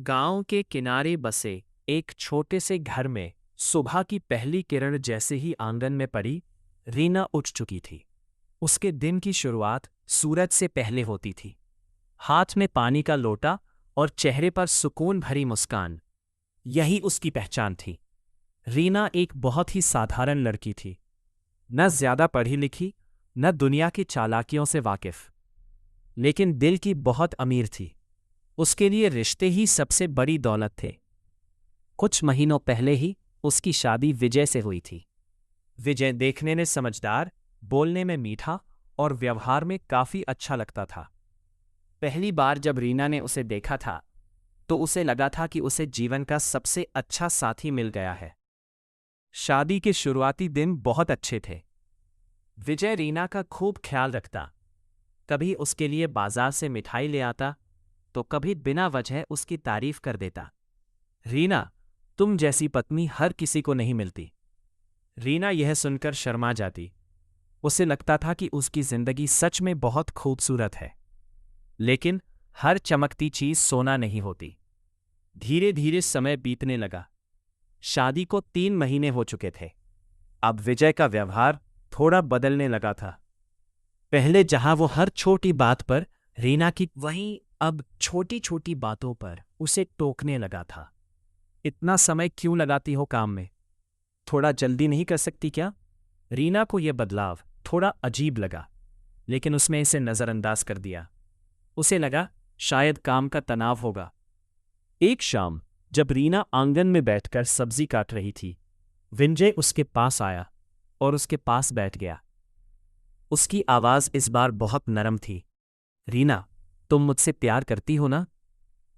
गांव के किनारे बसे एक छोटे से घर में सुबह की पहली किरण जैसे ही आंगन में पड़ी, रीना उठ चुकी थी। उसके दिन की शुरुआत सूरज से पहले होती थी। हाथ में पानी का लोटा और चेहरे पर सुकून भरी मुस्कान, यही उसकी पहचान थी। रीना एक बहुत ही साधारण लड़की थी, न ज्यादा पढ़ी लिखी, न दुनिया की चालाकियों से वाकिफ, लेकिन दिल की बहुत अमीर थी। उसके लिए रिश्ते ही सबसे बड़ी दौलत थे। कुछ महीनों पहले ही उसकी शादी विजय से हुई थी। विजय देखने में समझदार, बोलने में मीठा और व्यवहार में काफी अच्छा लगता था। पहली बार जब रीना ने उसे देखा था तो उसे लगा था कि उसे जीवन का सबसे अच्छा साथी मिल गया है। शादी के शुरुआती दिन बहुत अच्छे थे। विजय रीना का खूब ख्याल रखता, कभी उसके लिए बाजार से मिठाई ले आता तो कभी बिना वजह उसकी तारीफ कर देता। रीना, तुम जैसी पत्नी हर किसी को नहीं मिलती। रीना यह सुनकर शर्मा जाती। उसे लगता था कि उसकी जिंदगी सच में बहुत खूबसूरत है, लेकिन हर चमकती चीज सोना नहीं होती। धीरे धीरे समय बीतने लगा। शादी को 3 महीने हो चुके थे। अब विजय का व्यवहार थोड़ा बदलने लगा था। पहले जहां वो हर छोटी बात पर रीना की, वहीं अब छोटी छोटी बातों पर उसे टोकने लगा था। इतना समय क्यों लगाती हो काम में? थोड़ा जल्दी नहीं कर सकती क्या? रीना को यह बदलाव थोड़ा अजीब लगा, लेकिन उसने इसे नजरअंदाज कर दिया। उसे लगा शायद काम का तनाव होगा। एक शाम जब रीना आंगन में बैठकर सब्जी काट रही थी, विजय उसके पास आया और उसके पास बैठ गया। उसकी आवाज इस बार बहुत नरम थी। रीना, तुम मुझसे प्यार करती हो ना?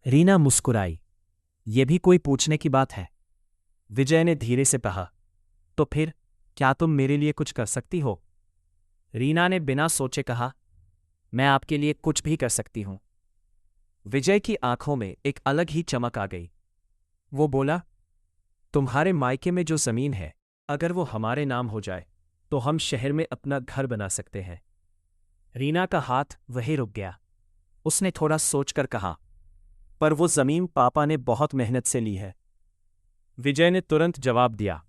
रीना मुस्कुराई। यह भी कोई पूछने की बात है? विजय ने धीरे से कहा। तो फिर क्या तुम मेरे लिए कुछ कर सकती हो? रीना ने बिना सोचे कहा, मैं आपके लिए कुछ भी कर सकती हूं। विजय की आंखों में एक अलग ही चमक आ गई। वो बोला, तुम्हारे मायके में जो जमीन है, अगर वो हमारे नाम हो जाए तो हम शहर में अपना घर बना सकते हैं। रीना का हाथ वहीं रुक गया। उसने थोड़ा सोचकर कहा, पर वो जमीन पापा ने बहुत मेहनत से ली है। विजय ने तुरंत जवाब दिया,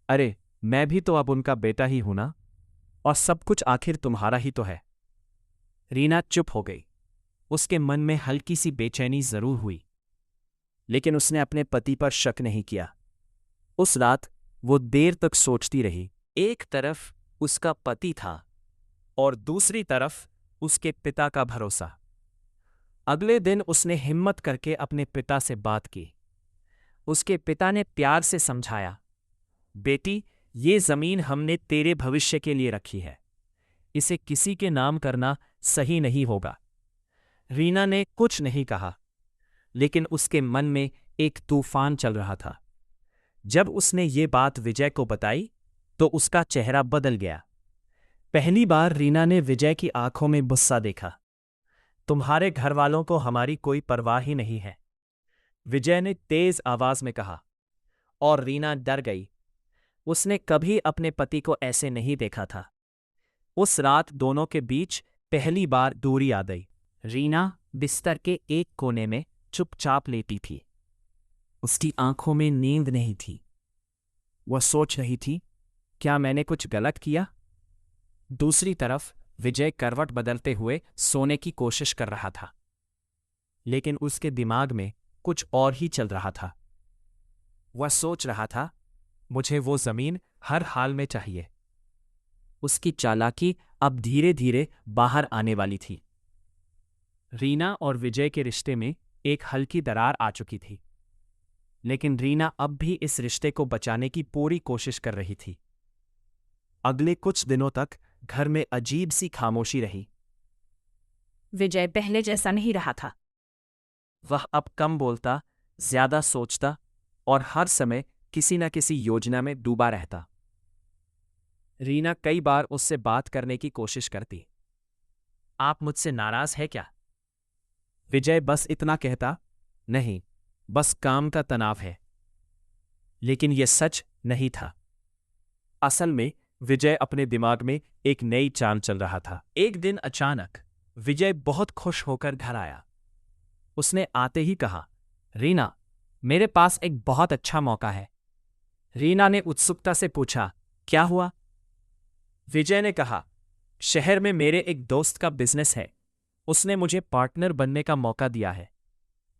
अरे मैं भी तो अब उनका बेटा ही हूं ना, और सब कुछ आखिर तुम्हारा ही तो है। रीना चुप हो गई। उसके मन में हल्की सी बेचैनी जरूर हुई, लेकिन उसने अपने पति पर शक नहीं किया। उस रात वो देर तक सोचती रही। एक तरफ उसका पति था और दूसरी तरफ उसके पिता का भरोसा। अगले दिन उसने हिम्मत करके अपने पिता से बात की। उसके पिता ने प्यार से समझाया, बेटी, ये जमीन हमने तेरे भविष्य के लिए रखी है, इसे किसी के नाम करना सही नहीं होगा। रीना ने कुछ नहीं कहा, लेकिन उसके मन में एक तूफान चल रहा था। जब उसने ये बात विजय को बताई तो उसका चेहरा बदल गया। पहली बार रीना ने विजय की आंखों में गुस्सा देखा। तुम्हारे घरवालों को हमारी कोई परवाह ही नहीं है, विजय ने तेज आवाज में कहा, और रीना डर गई। उसने कभी अपने पति को ऐसे नहीं देखा था। उस रात दोनों के बीच पहली बार दूरी आ गई। रीना बिस्तर के एक कोने में चुपचाप लेटी थी। उसकी आंखों में नींद नहीं थी। वह सोच रही थी, क्या मैंने कुछ गलत किया? दूसरी तरफ विजय करवट बदलते हुए सोने की कोशिश कर रहा था, लेकिन उसके दिमाग में कुछ और ही चल रहा था। वह सोच रहा था, मुझे वो जमीन हर हाल में चाहिए। उसकी चालाकी अब धीरे धीरे बाहर आने वाली थी। रीना और विजय के रिश्ते में एक हल्की दरार आ चुकी थी, लेकिन रीना अब भी इस रिश्ते को बचाने की पूरी कोशिश कर रही थी। अगले कुछ दिनों तक घर में अजीब सी खामोशी रही। विजय पहले जैसा नहीं रहा था। वह अब कम बोलता, ज्यादा सोचता और हर समय किसी न किसी योजना में डूबा रहता। रीना कई बार उससे बात करने की कोशिश करती। आप मुझसे नाराज है क्या? विजय बस इतना कहता, नहीं, बस काम का तनाव है। लेकिन यह सच नहीं था। असल में विजय अपने दिमाग में एक नई चाल चल रहा था। एक दिन अचानक विजय बहुत खुश होकर घर आया। उसने आते ही कहा, रीना, मेरे पास एक बहुत अच्छा मौका है। रीना ने उत्सुकता से पूछा, क्या हुआ? विजय ने कहा, शहर में मेरे एक दोस्त का बिजनेस है। उसने मुझे पार्टनर बनने का मौका दिया है।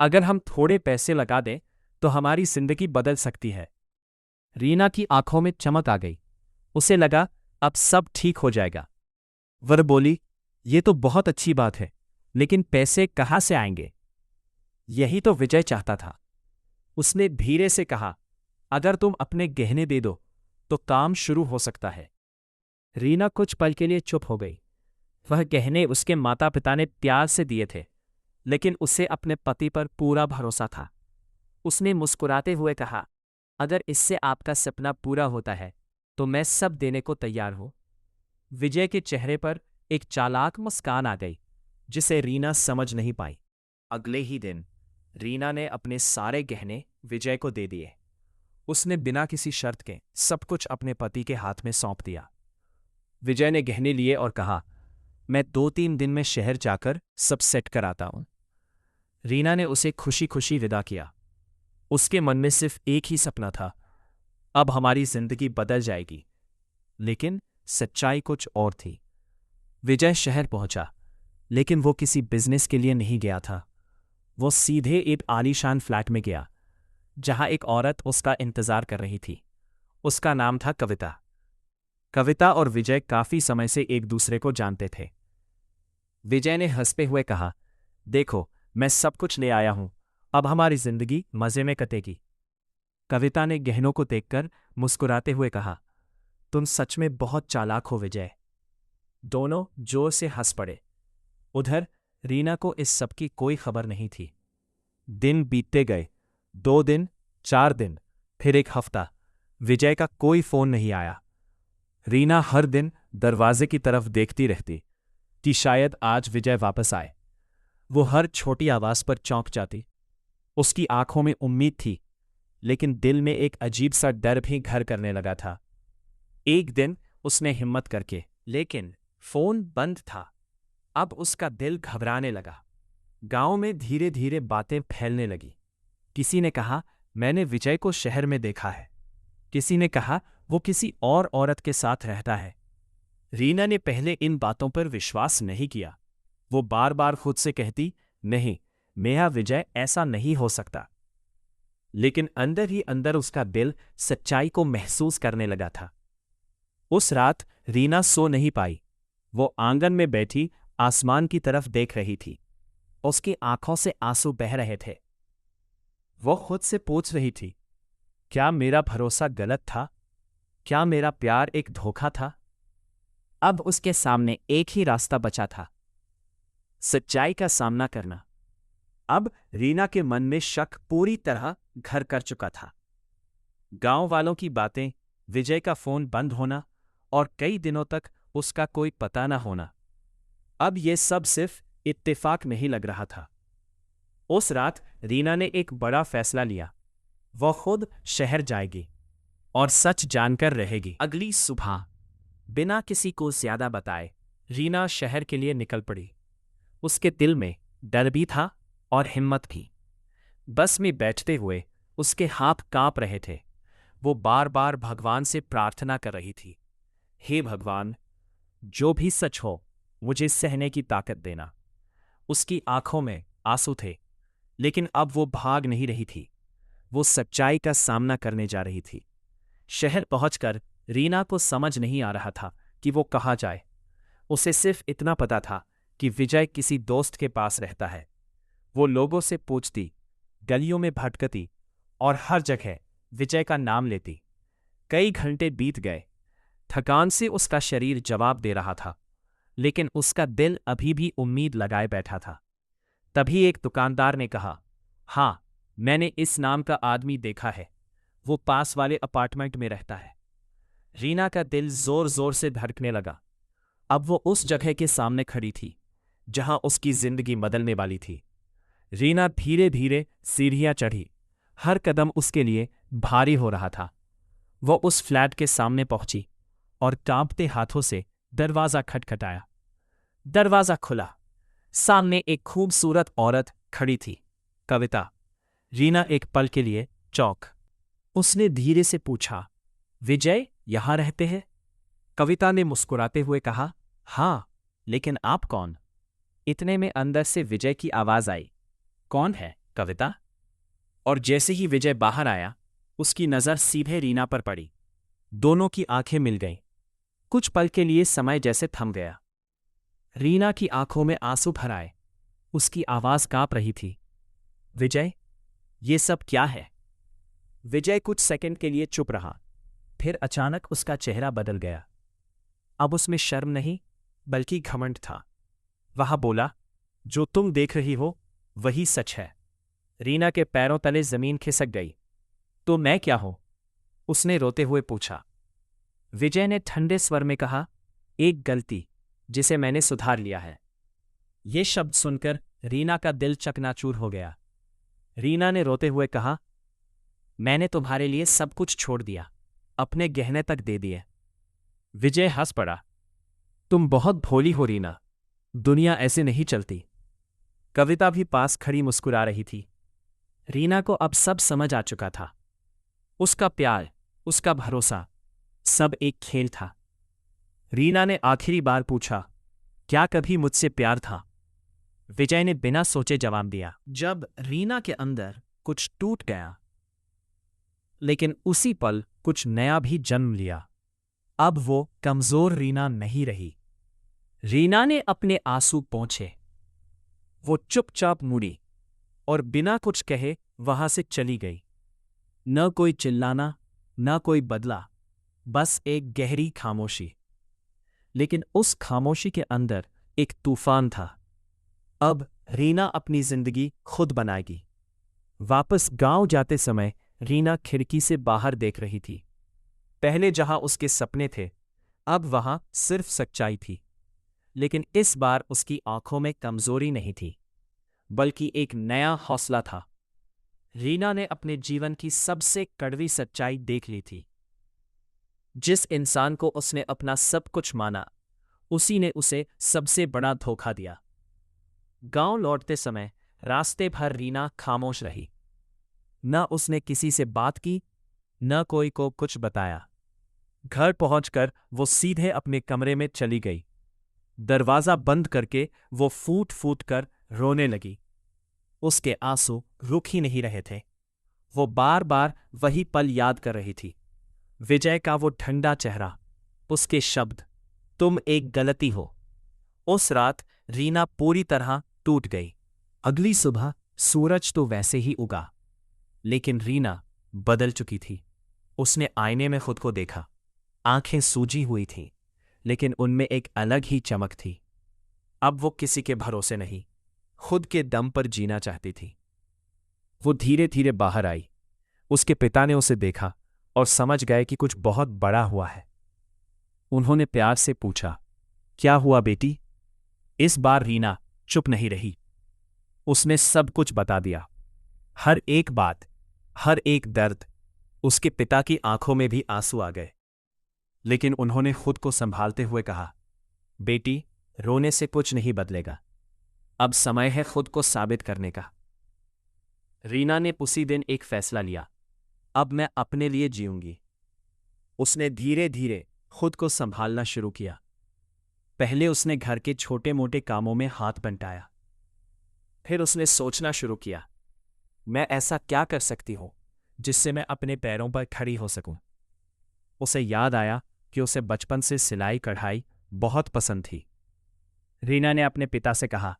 अगर हम थोड़े पैसे लगा दें तो हमारी जिंदगी बदल सकती है। रीना की आंखों में चमक आ गई। उसे लगा अब सब ठीक हो जाएगा। वह बोली, ये तो बहुत अच्छी बात है, लेकिन पैसे कहाँ से आएंगे? यही तो विजय चाहता था। उसने धीरे से कहा, अगर तुम अपने गहने दे दो तो काम शुरू हो सकता है। रीना कुछ पल के लिए चुप हो गई। वह गहने उसके माता पिता ने प्यार से दिए थे, लेकिन उसे अपने पति पर पूरा भरोसा था। उसने मुस्कुराते हुए कहा, अगर इससे आपका सपना पूरा होता है तो मैं सब देने को तैयार हूं। विजय के चेहरे पर एक चालाक मुस्कान आ गई, जिसे रीना समझ नहीं पाई। अगले ही दिन रीना ने अपने सारे गहने विजय को दे दिए। उसने बिना किसी शर्त के सब कुछ अपने पति के हाथ में सौंप दिया। विजय ने गहने लिए और कहा, मैं 2-3 दिन में शहर जाकर सब सेट कराता हूं। रीना ने उसे खुशी खुशी विदा किया। उसके मन में सिर्फ एक ही सपना था, अब हमारी जिंदगी बदल जाएगी। लेकिन सच्चाई कुछ और थी। विजय शहर पहुंचा, लेकिन वो किसी बिजनेस के लिए नहीं गया था। वो सीधे एक आलीशान फ्लैट में गया, जहां एक औरत उसका इंतजार कर रही थी। उसका नाम था कविता। कविता और विजय काफी समय से एक दूसरे को जानते थे। विजय ने हंसते हुए कहा, देखो, मैं सब कुछ ले आया हूं, अब हमारी जिंदगी मजे में कटेगी। कविता ने गहनों को देखकर मुस्कुराते हुए कहा, तुम सच में बहुत चालाक हो विजय। दोनों जोर से हंस पड़े। उधर रीना को इस सब की कोई खबर नहीं थी। दिन बीतते गए, 2 दिन, 4 दिन, फिर एक हफ्ता। विजय का कोई फोन नहीं आया। रीना हर दिन दरवाजे की तरफ देखती रहती कि शायद आज विजय वापस आए। वो हर छोटी आवाज पर चौंक जाती। उसकी आंखों में उम्मीद थी, लेकिन दिल में एक अजीब सा डर भी घर करने लगा था। एक दिन उसने हिम्मत करके, लेकिन फोन बंद था। अब उसका दिल घबराने लगा। गांव में धीरे धीरे बातें फैलने लगी। किसी ने कहा, मैंने विजय को शहर में देखा है। किसी ने कहा, वो किसी और औरत के साथ रहता है। रीना ने पहले इन बातों पर विश्वास नहीं किया। वो बार बार खुद से कहती, नहीं, मेरा विजय ऐसा नहीं हो सकता। लेकिन अंदर ही अंदर उसका दिल सच्चाई को महसूस करने लगा था। उस रात रीना सो नहीं पाई। वो आंगन में बैठी आसमान की तरफ देख रही थी। उसकी आंखों से आंसू बह रहे थे। वो खुद से पूछ रही थी, क्या मेरा भरोसा गलत था? क्या मेरा प्यार एक धोखा था? अब उसके सामने एक ही रास्ता बचा था, सच्चाई का सामना करना। अब रीना के मन में शक पूरी तरह घर कर चुका था। गांव वालों की बातें, विजय का फोन बंद होना और कई दिनों तक उसका कोई पता न होना, अब ये सब सिर्फ इत्तेफाक नहीं लग रहा था। उस रात रीना ने एक बड़ा फैसला लिया। वह खुद शहर जाएगी और सच जानकर रहेगी। अगली सुबह बिना किसी को ज्यादा बताए रीना शहर के लिए निकल पड़ी। उसके दिल में डर भी था और हिम्मत भी। बस में बैठते हुए उसके हाथ कांप रहे थे। वो बार बार भगवान से प्रार्थना कर रही थी, हे भगवान, जो भी सच हो मुझे सहने की ताकत देना। उसकी आंखों में आंसू थे, लेकिन अब वो भाग नहीं रही थी। वो सच्चाई का सामना करने जा रही थी। शहर पहुंचकर रीना को समझ नहीं आ रहा था कि वो कहाँ जाए। उसे सिर्फ इतना पता था कि विजय किसी दोस्त के पास रहता है। वो लोगों से पूछती, गलियों में भटकती और हर जगह विजय का नाम लेती। कई घंटे बीत गए। थकान से उसका शरीर जवाब दे रहा था, लेकिन उसका दिल अभी भी उम्मीद लगाए बैठा था। तभी एक दुकानदार ने कहा, हाँ, मैंने इस नाम का आदमी देखा है। वो पास वाले अपार्टमेंट में रहता है। रीना का दिल जोर जोर से धड़कने लगा। अब वो उस जगह के सामने खड़ी थी जहां उसकी जिंदगी बदलने वाली थी। रीना धीरे धीरे सीढ़ियां चढ़ी। हर कदम उसके लिए भारी हो रहा था। वो उस फ्लैट के सामने पहुंची और कांपते हाथों से दरवाजा खटखटाया। दरवाजा खुला। सामने एक खूबसूरत औरत खड़ी थी, कविता। रीना एक पल के लिए चौंक। उसने धीरे से पूछा, विजय यहां रहते हैं? कविता ने मुस्कुराते हुए कहा, हाँ, लेकिन आप कौन? इतने में अंदर से विजय की आवाज आई, कौन है कविता? और जैसे ही विजय बाहर आया, उसकी नजर सीधे रीना पर पड़ी। दोनों की आंखें मिल गईं। कुछ पल के लिए समय जैसे थम गया। रीना की आंखों में आंसू भर आए। उसकी आवाज कांप रही थी, विजय, ये सब क्या है? विजय कुछ सेकंड के लिए चुप रहा। फिर अचानक उसका चेहरा बदल गया। अब उसमें शर्म नहीं, बल्कि घमंड था। वह बोला, जो तुम देख रही हो वही सच है। रीना के पैरों तले जमीन खिसक गई। तो मैं क्या हूं? उसने रोते हुए पूछा। विजय ने ठंडे स्वर में कहा, एक गलती जिसे मैंने सुधार लिया है। ये शब्द सुनकर रीना का दिल चकनाचूर हो गया। रीना ने रोते हुए कहा, मैंने तुम्हारे लिए सब कुछ छोड़ दिया, अपने गहने तक दे दिए। विजय हंस पड़ा, तुम बहुत भोली हो रीना, दुनिया ऐसे नहीं चलती। कविता भी पास खड़ी मुस्कुरा रही थी। रीना को अब सब समझ आ चुका था। उसका प्यार, उसका भरोसा, सब एक खेल था। रीना ने आखिरी बार पूछा, क्या कभी मुझसे प्यार था? विजय ने बिना सोचे जवाब दिया। जब रीना के अंदर कुछ टूट गया, लेकिन उसी पल कुछ नया भी जन्म लिया। अब वो कमजोर रीना नहीं रही। रीना ने अपने आंसू पोंछे। वो चुपचाप मुड़ी और बिना कुछ कहे वहां से चली गई। न कोई चिल्लाना, न कोई बदला, बस एक गहरी खामोशी। लेकिन उस खामोशी के अंदर एक तूफान था। अब रीना अपनी जिंदगी खुद बनाएगी। वापस गांव जाते समय रीना खिड़की से बाहर देख रही थी। पहले जहां उसके सपने थे, अब वहां सिर्फ सच्चाई थी। लेकिन इस बार उसकी आंखों में कमजोरी नहीं थी, बल्कि एक नया हौसला था। रीना ने अपने जीवन की सबसे कड़वी सच्चाई देख ली थी। जिस इंसान को उसने अपना सब कुछ माना, उसी ने उसे सबसे बड़ा धोखा दिया। गांव लौटते समय रास्ते भर रीना खामोश रही। न उसने किसी से बात की, न कोई को कुछ बताया। घर पहुंचकर वो सीधे अपने कमरे में चली गई। दरवाजा बंद करके वो फूट फूट कर रोने लगी। उसके आंसू रुक ही नहीं रहे थे। वो बार बार वही पल याद कर रही थी। विजय का वो ठंडा चेहरा, उसके शब्द, तुम एक गलती हो। उस रात रीना पूरी तरह टूट गई। अगली सुबह सूरज तो वैसे ही उगा, लेकिन रीना बदल चुकी थी। उसने आईने में खुद को देखा। आंखें सूजी हुई थीं, लेकिन उनमें एक अलग ही चमक थी। अब वो किसी के भरोसे नहीं, खुद के दम पर जीना चाहती थी। वो धीरे धीरे बाहर आई। उसके पिता ने उसे देखा और समझ गए कि कुछ बहुत बड़ा हुआ है। उन्होंने प्यार से पूछा, क्या हुआ बेटी? इस बार रीना चुप नहीं रही। उसने सब कुछ बता दिया, हर एक बात, हर एक दर्द। उसके पिता की आंखों में भी आंसू आ गए, लेकिन उन्होंने खुद को संभालते हुए कहा, बेटी, रोने से कुछ नहीं बदलेगा। अब समय है खुद को साबित करने का। रीना ने उसी दिन एक फैसला लिया, अब मैं अपने लिए जीऊंगी। उसने धीरे धीरे खुद को संभालना शुरू किया। पहले उसने घर के छोटे मोटे कामों में हाथ बंटाया। फिर उसने सोचना शुरू किया, मैं ऐसा क्या कर सकती हूं जिससे मैं अपने पैरों पर खड़ी हो सकूं। उसे याद आया कि उसे बचपन से सिलाई कढ़ाई बहुत पसंद थी। रीना ने अपने पिता से कहा,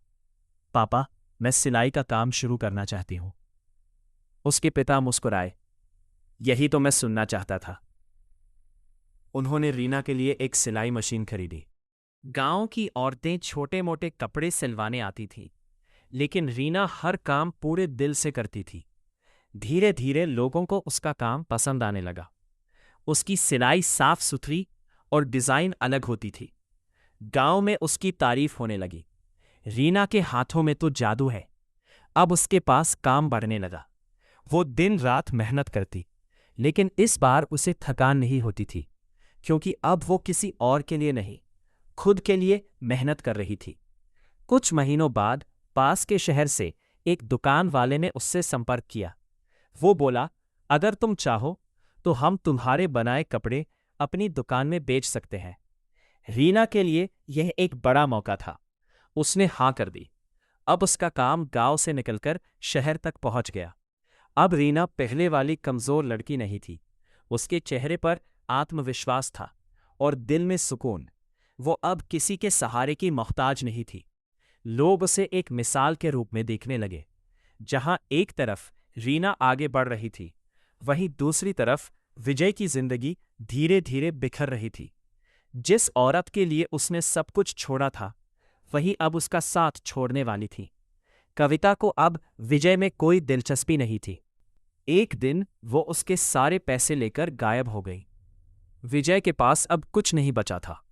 पापा, मैं सिलाई का काम शुरू करना चाहती हूं। उसके पिता मुस्कुराए, यही तो मैं सुनना चाहता था। उन्होंने रीना के लिए एक सिलाई मशीन खरीदी। गांव की औरतें छोटे मोटे कपड़े सिलवाने आती थीं, लेकिन रीना हर काम पूरे दिल से करती थी। धीरे धीरे लोगों को उसका काम पसंद आने लगा। उसकी सिलाई साफ सुथरी और डिजाइन अलग होती थी। गांव में उसकी तारीफ होने लगी। रीना के हाथों में तो जादू है। अब उसके पास काम बढ़ने लगा। वो दिन रात मेहनत करती, लेकिन इस बार उसे थकान नहीं होती थी, क्योंकि अब वो किसी और के लिए नहीं, खुद के लिए मेहनत कर रही थी। कुछ महीनों बाद पास के शहर से एक दुकान वाले ने उससे संपर्क किया। वो बोला, अगर तुम चाहो तो हम तुम्हारे बनाए कपड़े अपनी दुकान में बेच सकते हैं। रीना के लिए यह एक बड़ा मौका था। उसने हाँ कर दी। अब उसका काम गांव से निकलकर शहर तक पहुंच गया। अब रीना पहले वाली कमजोर लड़की नहीं थी। उसके चेहरे पर आत्मविश्वास था और दिल में सुकून। वो अब किसी के सहारे की मोहताज नहीं थी। लोग उसे एक मिसाल के रूप में देखने लगे। जहां एक तरफ रीना आगे बढ़ रही थी, वहीं दूसरी तरफ विजय की जिंदगी धीरे धीरे बिखर रही थी। जिस औरत के लिए उसने सब कुछ छोड़ा था, वही अब उसका साथ छोड़ने वाली थी। कविता को अब विजय में कोई दिलचस्पी नहीं थी। एक दिन वो उसके सारे पैसे लेकर गायब हो गई। विजय के पास अब कुछ नहीं बचा था।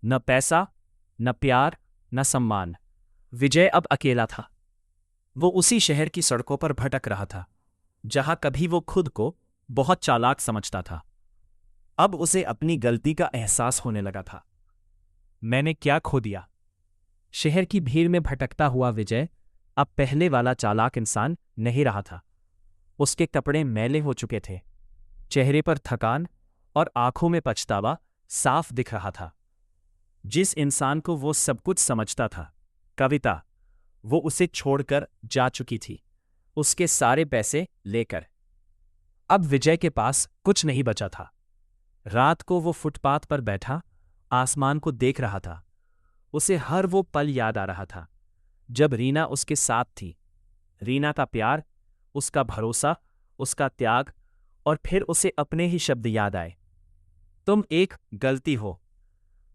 न पैसा, न प्यार, न सम्मान। विजय अब अकेला था। वो उसी शहर की सड़कों पर भटक रहा था, जहां कभी वो खुद को बहुत चालाक समझता था। अब उसे अपनी गलती का एहसास होने लगा था। मैंने क्या खो दिया? शहर की भीड़ में भटकता हुआ विजय अब पहले वाला चालाक इंसान नहीं रहा था। उसके कपड़े मैले हो चुके थे, चेहरे पर थकान और आंखों में पछतावा साफ दिख रहा था। जिस इंसान को वो सब कुछ समझता था, कविता, वो उसे छोड़कर जा चुकी थी, उसके सारे पैसे लेकर। अब विजय के पास कुछ नहीं बचा था। रात को वो फुटपाथ पर बैठा आसमान को देख रहा था। उसे हर वो पल याद आ रहा था जब रीना उसके साथ थी। रीना का प्यार, उसका भरोसा, उसका त्याग, और फिर उसे अपने ही शब्द याद आए, तुम एक गलती हो।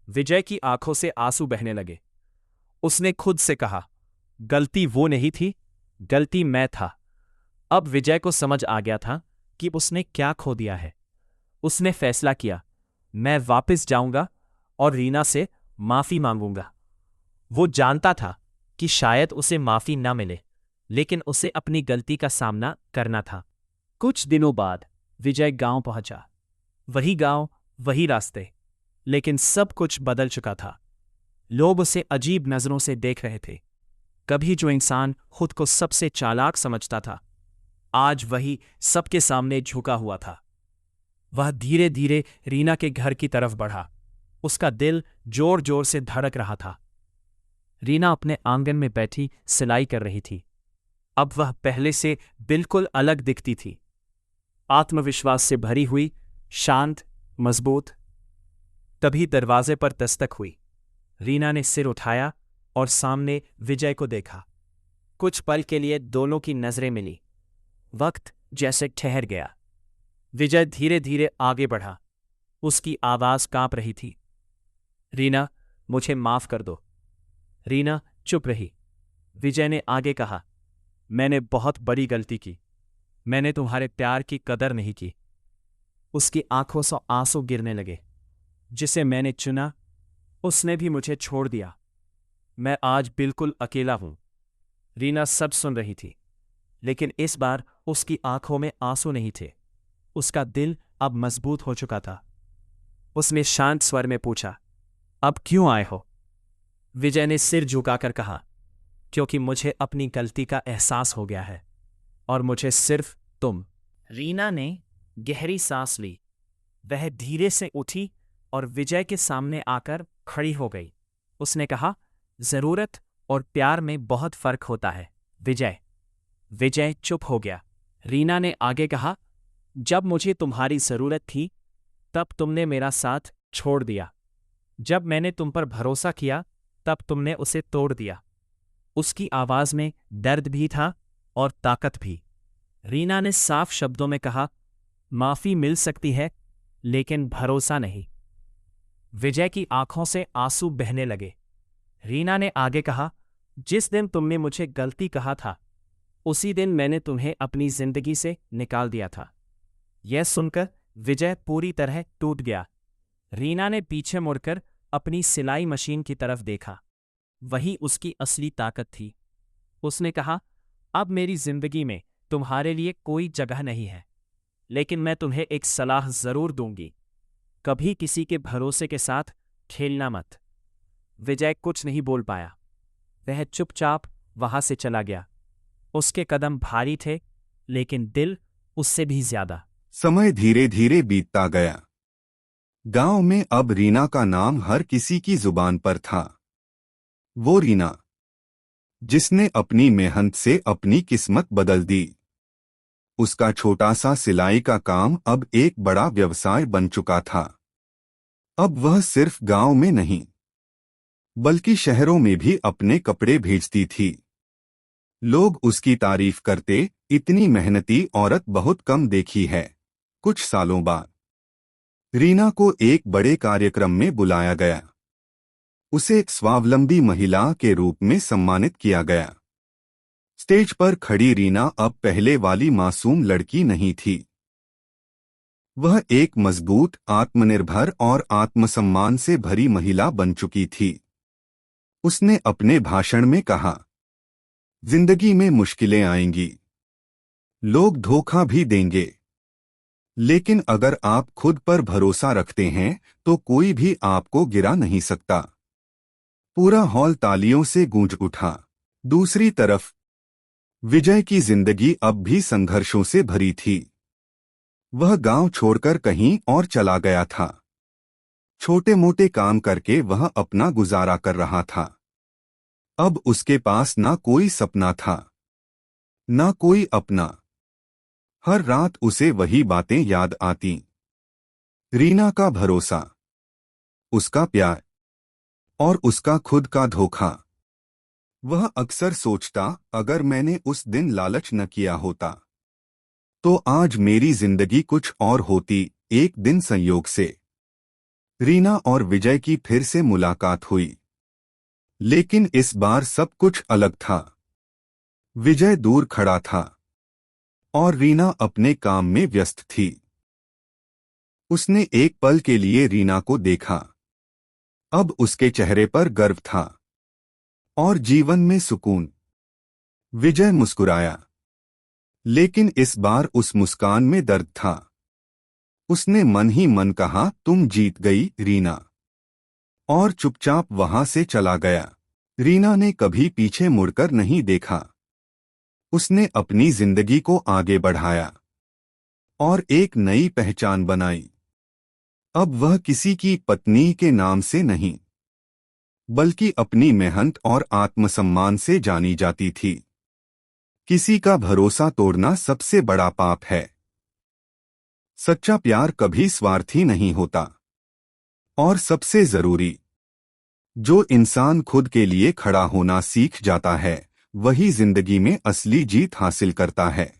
विजय की आंखों से आंसू बहने लगे। उसने खुद से कहा, गलती वो नहीं थी, गलती मैं था। अब विजय को समझ आ गया था कि उसने क्या खो दिया है। उसने फैसला किया, मैं वापस जाऊंगा और रीना से माफी मांगूंगा। वो जानता था कि शायद उसे माफी न मिले, लेकिन उसे अपनी गलती का सामना करना था। कुछ दिनों बाद विजय गांव पहुंचा। वही गांव, वही रास्ते, लेकिन सब कुछ बदल चुका था। लोग उसे अजीब नजरों से देख रहे थे। कभी जो इंसान खुद को सबसे चालाक समझता था, आज वही सबके सामने झुका हुआ था। वह धीरे धीरे रीना के घर की तरफ बढ़ा। उसका दिल जोर जोर से धड़क रहा था। रीना अपने आंगन में बैठी सिलाई कर रही थी। अब वह पहले से बिल्कुल अलग दिखती थी, आत्मविश्वास से भरी हुई, शांत, मजबूत। तभी दरवाजे पर दस्तक हुई। रीना ने सिर उठाया और सामने विजय को देखा। कुछ पल के लिए दोनों की नजरें मिली। वक्त जैसे ठहर गया। विजय धीरे धीरे आगे बढ़ा। उसकी आवाज कांप रही थी, रीना, मुझे माफ कर दो। रीना चुप रही। विजय ने आगे कहा, मैंने बहुत बड़ी गलती की। मैंने तुम्हारे प्यार की कदर नहीं की। उसकी आंखों से आंसू गिरने लगे। जिसे मैंने चुना, उसने भी मुझे छोड़ दिया। मैं आज बिल्कुल अकेला हूं। रीना सब सुन रही थी, लेकिन इस बार उसकी आंखों में आंसू नहीं थे। उसका दिल अब मजबूत हो चुका था। उसने शांत स्वर में पूछा, अब क्यों आए हो? विजय ने सिर झुकाकर कहा, क्योंकि मुझे अपनी गलती का एहसास हो गया है, और मुझे सिर्फ तुम। रीना ने गहरी सांस ली। वह धीरे से उठी और विजय के सामने आकर खड़ी हो गई। उसने कहा, जरूरत और प्यार में बहुत फर्क होता है, विजय। विजय चुप हो गया। रीना ने आगे कहा, जब मुझे तुम्हारी जरूरत थी, तब तुमने मेरा साथ छोड़ दिया। जब मैंने तुम पर भरोसा किया, तब तुमने उसे तोड़ दिया। उसकी आवाज में दर्द भी था और ताकत भी। रीना ने साफ शब्दों में कहा, माफी मिल सकती है, लेकिन भरोसा नहीं। विजय की आंखों से आंसू बहने लगे। रीना ने आगे कहा, जिस दिन तुमने मुझे गलती कहा था, उसी दिन मैंने तुम्हें अपनी जिंदगी से निकाल दिया था। यह सुनकर विजय पूरी तरह टूट गया। रीना ने पीछे मुड़कर अपनी सिलाई मशीन की तरफ देखा। वही उसकी असली ताकत थी। उसने कहा, अब मेरी जिंदगी में तुम्हारे लिए कोई जगह नहीं है, लेकिन मैं तुम्हें एक सलाह जरूर दूंगी। कभी किसी के भरोसे के साथ खेलना मत। विजय कुछ नहीं बोल पाया। वह चुपचाप वहां से चला गया। उसके कदम भारी थे, लेकिन दिल उससे भी ज्यादा। समय धीरे धीरे बीतता गया। गांव में अब रीना का नाम हर किसी की जुबान पर था। वो रीना जिसने अपनी मेहनत से अपनी किस्मत बदल दी। उसका छोटा सा सिलाई का काम अब एक बड़ा व्यवसाय बन चुका था। अब वह सिर्फ गांव में नहीं बल्कि शहरों में भी अपने कपड़े भेजती थी। लोग उसकी तारीफ करते, इतनी मेहनती औरत बहुत कम देखी है। कुछ सालों बाद रीना को एक बड़े कार्यक्रम में बुलाया गया। उसे एक स्वावलंबी महिला के रूप में सम्मानित किया गया। स्टेज पर खड़ी रीना अब पहले वाली मासूम लड़की नहीं थी। वह एक मजबूत, आत्मनिर्भर और आत्मसम्मान से भरी महिला बन चुकी थी। उसने अपने भाषण में कहा, जिंदगी में मुश्किलें आएंगी, लोग धोखा भी देंगे, लेकिन अगर आप खुद पर भरोसा रखते हैं तो कोई भी आपको गिरा नहीं सकता। पूरा हॉल तालियों से गूंज उठा। दूसरी तरफ विजय की जिंदगी अब भी संघर्षों से भरी थी। वह गांव छोड़कर कहीं और चला गया था। छोटे मोटे काम करके वह अपना गुजारा कर रहा था। अब उसके पास ना कोई सपना था, ना कोई अपना। हर रात उसे वही बातें याद आती। रीना का भरोसा, उसका प्यार और उसका खुद का धोखा। वह अक्सर सोचता, अगर मैंने उस दिन लालच न किया होता तो आज मेरी जिंदगी कुछ और होती। एक दिन संयोग से रीना और विजय की फिर से मुलाकात हुई, लेकिन इस बार सब कुछ अलग था। विजय दूर खड़ा था और रीना अपने काम में व्यस्त थी। उसने एक पल के लिए रीना को देखा। अब उसके चेहरे पर गर्व था और जीवन में सुकून। विजय मुस्कुराया, लेकिन इस बार उस मुस्कान में दर्द था। उसने मन ही मन कहा, तुम जीत गई रीना, और चुपचाप वहां से चला गया। रीना ने कभी पीछे मुड़कर नहीं देखा। उसने अपनी जिंदगी को आगे बढ़ाया और एक नई पहचान बनाई। अब वह किसी की पत्नी के नाम से नहीं बल्कि अपनी मेहनत और आत्मसम्मान से जानी जाती थी। किसी का भरोसा तोड़ना सबसे बड़ा पाप है। सच्चा प्यार कभी स्वार्थी नहीं होता। और सबसे जरूरी, जो इंसान खुद के लिए खड़ा होना सीख जाता है, वही जिंदगी में असली जीत हासिल करता है।